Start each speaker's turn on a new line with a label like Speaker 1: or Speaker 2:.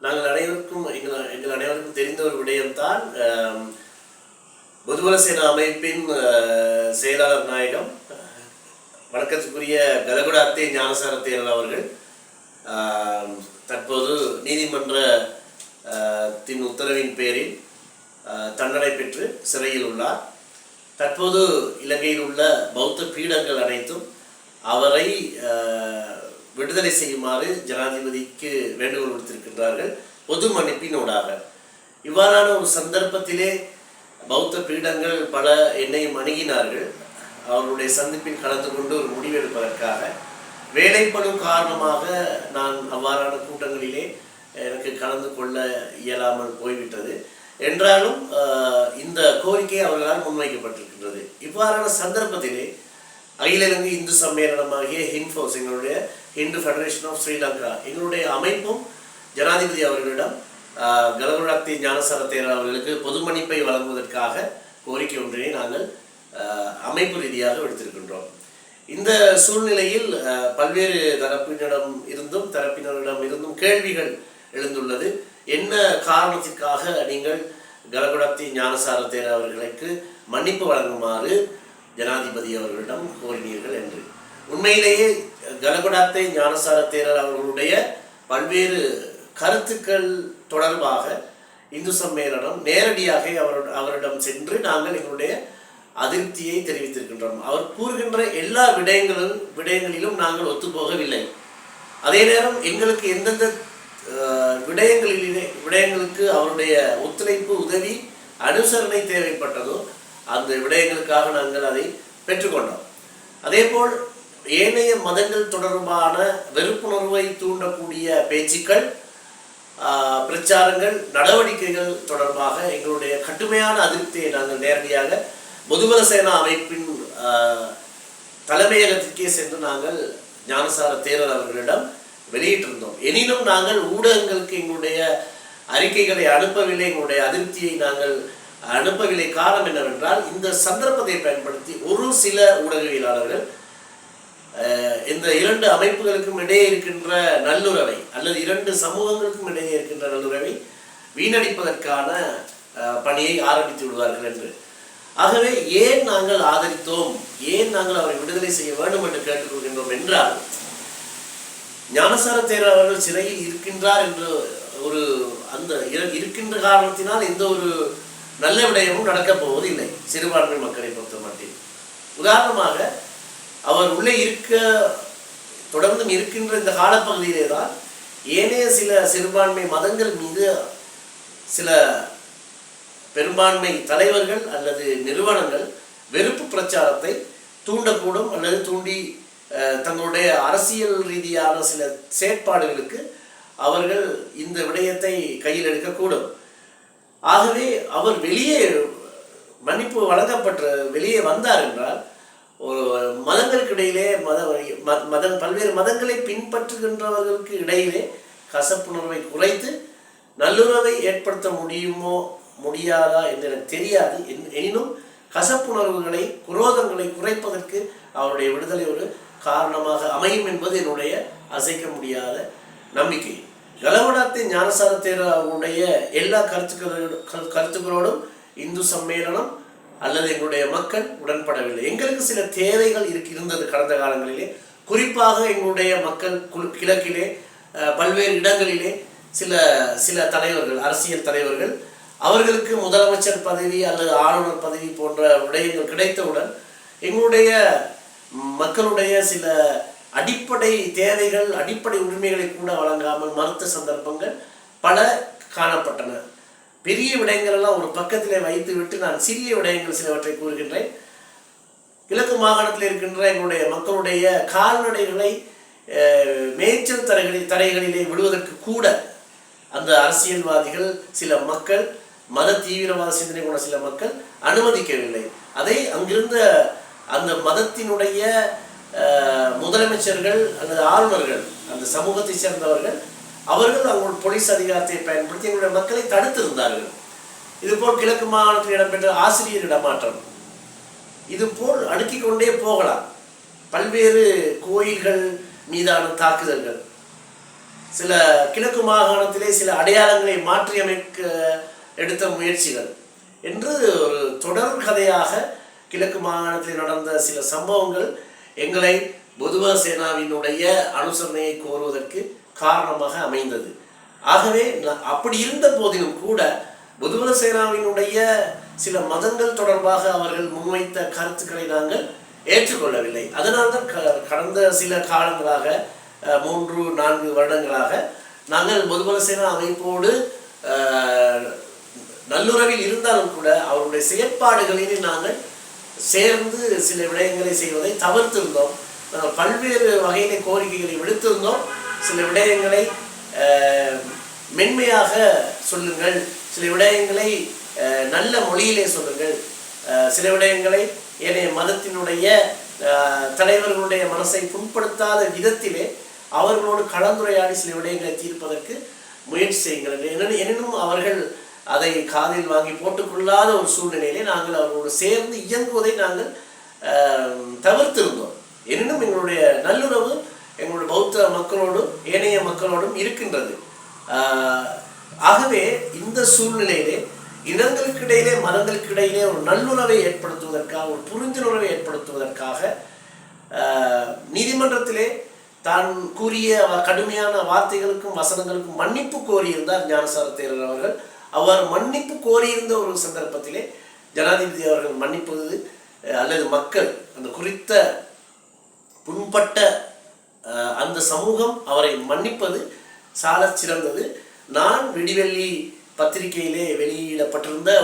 Speaker 1: நாங்கள் அனைவருக்கும் எங்கள் அனைவருக்கும் தெரிந்த ஒரு விடயம்தான் பொதுபல சேனா அமைப்பின் செயலாளர் நாயகம் வணக்கத்துக்குரிய கலகுடாத்தே ஞானசார தேரர் அவர்கள் தற்போது நீதிமன்றத்தின் உத்தரவின் பேரில் தண்டனை பெற்று சிறையில் உள்ளார். தற்போது இலங்கையில் உள்ள பௌத்த பீடங்கள் அனைத்தும் அவரை விடுதலை செய்யுமாறு ஜனாதிபதிக்கு வேண்டுகோள் விடுத்திருக்கின்றார்கள் பொது மன்னிப்பினூடாக. இவ்வாறான ஒரு சந்தர்ப்பத்திலே பௌத்த பீடங்கள் பல என்னையும் அணுகினார்கள். அவர்களுடைய சந்திப்பில் கலந்து கொண்டு ஒரு முடிவெடுப்பதற்காக. வேலைப்படும் காரணமாக நான் அவ்வாறான கூட்டங்களிலே எனக்கு கலந்து கொள்ள இயலாமல் போய்விட்டது. என்றாலும் இந்த கோரிக்கை அவர்களால் முன்வைக்கப்பட்டிருக்கின்றது. இவ்வாறான சந்தர்ப்பத்திலே அகில இலங்கை இந்து சம்மேளனமாகிய ஹின்ஃபோஸ், எங்களுடைய ஹிந்து ஃபெடரேஷன் ஆஃப் ஸ்ரீலங்கா, எங்களுடைய அமைப்பும் ஜனாதிபதி அவர்களிடம் கலகுடாத்தே ஞானசார தேரர் அவர்களுக்கு பொது மன்னிப்பை வழங்குவதற்காக கோரிக்கை ஒன்றினை நாங்கள் அமைப்பு ரீதியாக எடுத்திருக்கின்றோம். இந்த சூழ்நிலையில் பல்வேறு தரப்பினரிடம் இருந்தும் கேள்விகள் எழுந்துள்ளது. என்ன காரணத்திற்காக நீங்கள் கலகுடாத்தே ஞானசார தேரர் அவர்களுக்கு மன்னிப்பு வழங்குமாறு ஜனாதிபதி அவர்களிடம் கோரினீர்கள் என்று. உண்மையிலேயே கலகுடாத்தே ஞானசார தேரர் அவர்களுடைய பல்வேறு கருத்துக்கள் தொடர்பாக இந்து சம்மேளனம் நேரடியாக அவரிடம் சென்று நாங்கள் எங்களுடைய அதிருப்தியை தெரிவித்திருக்கின்றோம். அவர் கூறுகின்ற எல்லா விடயங்களிலும் நாங்கள் ஒத்துப்போகவில்லை. அதே நேரம் எங்களுக்கு எந்தெந்த விடயங்களுக்கு அவருடைய ஒத்துழைப்பு, உதவி, அனுசரணை தேவைப்பட்டதோ அந்த விடயங்களுக்காக நாங்கள் அதை பெற்றுக்கொண்டோம். அதேபோல் ஏனைய மதங்கள் தொடர்பான வெறுப்புணர்வை தூண்டக்கூடிய பேச்சுக்கள், பிரச்சாரங்கள், நடவடிக்கைகள் தொடர்பாக எங்களுடைய கடுமையான அதிருப்தியை நாங்கள் நேரடியாக பொதுபல சேனா அமைப்பின் தலைமையகத்திற்கே சென்று நாங்கள் ஞானசார தேரர் அவர்களிடம் வெளியிட்டிருந்தோம். எனினும் நாங்கள் ஊடகங்களுக்கு எங்களுடைய அறிக்கைகளை அனுப்பவில்லை. எங்களுடைய அதிருப்தியை நாங்கள் அனுப்பவில்லை. காரணம் என்னவென்றால், இந்த சந்தர்ப்பத்தை பயன்படுத்தி ஒரு சில ஊடகவியலாளர்கள் இந்த இரண்டு அமைப்புகளுக்கும் இடையே இருக்கின்ற நல்லுறவை அல்லது இரண்டு சமூகங்களுக்கும் இடையே இருக்கின்ற நல்லுறவை வீணடிப்பதற்கான பணியை ஆரம்பித்து விடுவார்கள் என்று. ஆகவே ஏன் நாங்கள் ஆதரித்தோம், ஏன் நாங்கள் அவரை விடுதலை செய்ய வேண்டும் என்று கேட்டுக்கொள்கின்றோம் என்றால், ஞானசார தேரர் அவர்கள் சிறையில் இருக்கின்றார் என்று ஒரு அந்த இருக்கின்ற காரணத்தினால் எந்த ஒரு நல்ல விடயமும் நடக்கப் போவது இல்லை சிறுபான்மை மக்களை பொறுத்த மட்டில். உதாரணமாக, அவர் உள்ளே தொடர்ந்தும் இருக்கின்ற இந்த காலப்பகுதியிலே தான் ஏனைய சில சிறுபான்மை மதங்கள் மீது சில பெரும்பான்மை தலைவர்கள் அல்லது நிறுவனங்கள் வெறுப்பு பிரச்சாரத்தை தூண்டக்கூடும் அல்லது தூண்டி தங்களுடைய அரசியல் ரீதியான சில செயற்பாடுகளுக்கு அவர்கள் இந்த விடயத்தை கையில் எடுக்கக்கூடும். ஆகவே அவர் வெளியே மன்னிப்பு வழங்கப்பட்ட வெளியே வந்தார் என்றால், ஒரு மதங்களுக்கு இடையிலே பல்வேறு மதங்களை பின்பற்றுகின்றவர்களுக்கு இடையிலே கசப்புணர்வை குறைத்து நல்லுறவை ஏற்படுத்த முடியுமோ முடியாதா என்று எனக்கு தெரியாது. எனினும் கசப்புணர்வுகளை, குரோதங்களை குறைப்பதற்கு அவருடைய விடுதலை ஒரு காரணமாக அமையும் என்பது என்னுடைய அசைக்க முடியாத நம்பிக்கை. கலகுடாத்தே ஞானசார தேரர் அவருடைய எல்லா கருத்துக்களோடும் இந்து சம்மேளனம் அல்லது எங்களுடைய மக்கள் உடன்படவில்லை. எங்களுக்கு சில தேவைகள் இருந்தது கடந்த காலங்களிலே. குறிப்பாக எங்களுடைய மக்கள் கிழக்கிலே பல்வேறு இடங்களிலே சில தலைவர்கள், அரசியல் தலைவர்கள், அவர்களுக்கு முதலமைச்சர் பதவி அல்லது ஆளுநர் பதவி போன்ற விடயங்கள் கிடைத்தவுடன் எங்களுடைய மக்களுடைய சில அடிப்படை தேவைகள், அடிப்படை உரிமைகளை கூட வழங்காமல் மறுத்த சந்தர்ப்பங்கள் பல காணப்பட்டன. பெரிய விடயங்கள் எல்லாம் ஒரு பக்கத்திலே வைத்து விட்டு நான் சிறிய விடயங்கள் சிலவற்றை கூறுகின்றேன். கிழக்கு மாகாணத்தில் இருக்கின்ற எங்களுடைய மக்களுடைய கால்நடைகளை மேய்ச்சல் தரைகளிலே விடுவதற்கு கூட அந்த அரசியல்வாதிகள், சில மக்கள், மத தீவிரவாத சிந்தனை கொண்ட சில மக்கள் அனுமதிக்கவில்லை. அதை அங்கிருந்த அந்த மதத்தினுடைய முதலமைச்சர்கள் அல்லது ஆளுநர்கள், அந்த சமூகத்தை சேர்ந்தவர்கள், அவர்கள் அவங்களோட போலீஸ் அதிகாரத்தை பயன்படுத்தி எங்களுடைய மக்களை தடுத்திருந்தார்கள். இதுபோல் கிழக்கு மாகாணத்தில் இடம்பெற்ற ஆசிரியர் இடமாற்றம், இதுபோல் அடுக்கிக் கொண்டே போகலாம். பல்வேறு கோயில்கள் மீதான தாக்குதல்கள், சில கிழக்கு மாகாணத்திலே சில அடையாளங்களை மாற்றியமைக்க எடுத்த முயற்சிகள் என்று ஒரு தொடர் கதையாக கிழக்கு மாகாணத்தில் நடந்த சில சம்பவங்கள் எங்களை பொதுவ சேனாவினுடைய அனுசரணையை கோருவதற்கு காரணமாக அமைந்தது. ஆகவே அப்படி இருந்த போதிலும் கூட பொதுவ சேனாவினுடைய சில மதங்கள் தொடர்பாக அவர்கள் முன்வைத்த கருத்துக்களை நாங்கள் ஏற்றுக்கொள்ளவில்லை. அதனால்தான் கடந்த சில காலங்களாக 3-4 வருடங்களாக நாங்கள் பொதுபல சேனா அமைப்போடு நல்லுறவில் இருந்தாலும் கூட அவருடைய செயற்பாடுகளிலே நாங்கள் சேர்ந்து சில விடயங்களை செய்வதை தவிர்த்திருந்தோம். பல்வேறு வகையிலே கோரிக்கைகளை விடுத்திருந்தோம். சில விடயங்களை மென்மையாக சொல்லுங்கள், சில விடயங்களை நல்ல மொழியிலே சொல்லுங்கள், சில விடயங்களை ஏனைய மதத்தினுடைய தலைவர்களுடைய மனசை புண்படுத்தாத விதத்திலே அவர்களோடு கலந்துரையாடி சில விடயங்களை தீர்ப்பதற்கு முயற்சி செய்யுங்கள். எனினும் அவர்கள் அதை காதில் வாங்கி போட்டுக்கொள்ளாத ஒரு சூழ்நிலையிலே நாங்கள் அவர்களோடு சேர்ந்து இயங்குவதை நாங்கள் தவிர்த்திருந்தோம். எனினும் எங்களுடைய நல்லுறவு எங்களுடைய பௌத்த மக்களோடும் ஏனைய மக்களோடும் இருக்கின்றது. ஆகவே இந்த சூழ்நிலையிலே இனங்களுக்கு இடையிலே மதங்களுக்கு இடையிலே ஒரு நல்லுறவை ஏற்படுத்துவதற்காக, ஒரு புரிந்துணர்வை ஏற்படுத்துவதற்காக நீதிமன்றத்திலே தான் கூறிய கடுமையான வார்த்தைகளுக்கும் வசனங்களுக்கும் மன்னிப்பு கோரியிருந்தார் ஞானசார தேரர் அவர்கள். அவ்வாறு மன்னிப்பு கோரியிருந்த ஒரு சந்தர்ப்பத்திலே ஜனாதிபதி அவர்கள் மன்னிப்பது அல்லது மக்கள் அந்த குறித்த புண்பட்ட அந்த சமூகம் அவரை மன்னிப்பது சால சிறந்தது. நான் விடிவெள்ளி பத்திரிகையிலே வெளியிடப்பட்டிருந்த